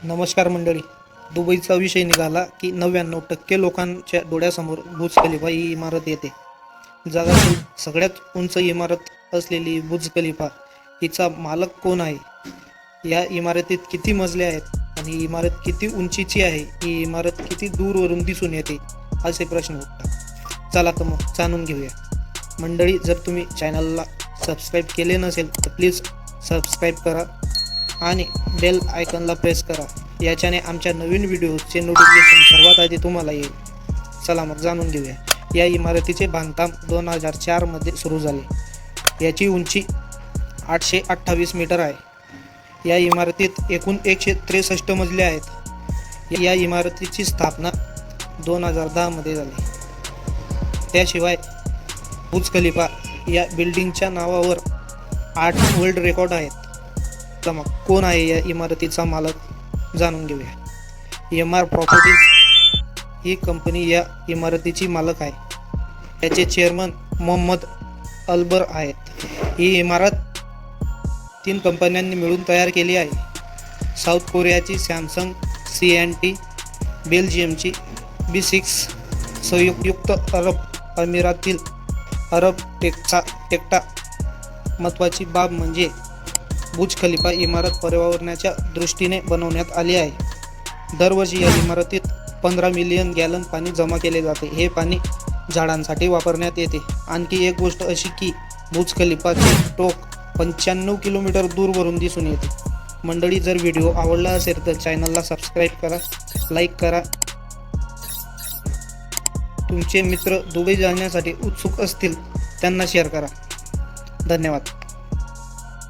नमस्कार मंडळी. दुबईचा विषय निघाला की 99% लोकांच्या डोळ्यासमोर बुर्ज खलिफा ही इमारत येते. जगातील सगळ्यात उंच इमारत असलेली बुर्ज खलिफा हिचा मालक कोण आहे? या इमारतीत किती मजले आहेत आणि ही इमारत किती उंचीची आहे? ही इमारत किती दूरवरून दिसून येते? असे प्रश्न उठतात. चला तर मग जाणून घेऊया. मंडळी, जर तुम्ही चॅनलला सबस्क्राईब केले नसेल तर प्लीज सबस्क्राईब करा आणि बेल आयकॉनला प्रेस करा. याच्याने आमच्या नवीन व्हिडिओचे नोटिफिकेशन सर्वात आधी तुम्हाला येईल. चला मग जाणून घेऊया. या इमारतीचे बांधकाम 2004 मध्ये सुरू झाले. याची उंची 828 मीटर आहे. या इमारतीत एकूण 163 मजले आहेत. या इमारतीची स्थापना 2010 मध्ये झाली. त्याशिवाय बुर्ज खलिफा या बिल्डिंगच्या नावावर 8 वर्ल्ड रेकॉर्ड आहेत. तर मग कोण आहे या इमारतीचा मालक? जाणून घेऊया. MR प्रॉपर्टीज ही कंपनी या इमारतीची मालक आहे. याचे चेअरमन मोहम्मद अलबर आहेत. ही इमारत 3 कंपन्यांनी मिळून तयार केली आहे. साऊथ कोरियाची सॅमसंग C&T, बेल्जियमची B6, संयुक्त अरब अमिरातील अरब टेक्टा. महत्त्वाची बाब म्हणजे बुर्ज खलिफा इमारत पर्यावरणाच्या दृष्टीने बनवण्यात आली आहे. दरवर्षी या इमारतीत 15 मिलियन गॅलन पाणी जमा केले जाते. हे पाणी झाडांसाठी वापरण्यात येते. आणखी एक गोष्ट अशी की बुर्ज खलिफाचे टोक 95 किलोमीटर दूरवरून दिसून येते. मंडळी, जर व्हिडिओ आवडला असेल तर चॅनलला सबस्क्राईब करा, लाईक करा. तुमचे मित्र दुबई जाण्यासाठी उत्सुक असतील त्यांना शेअर करा. धन्यवाद.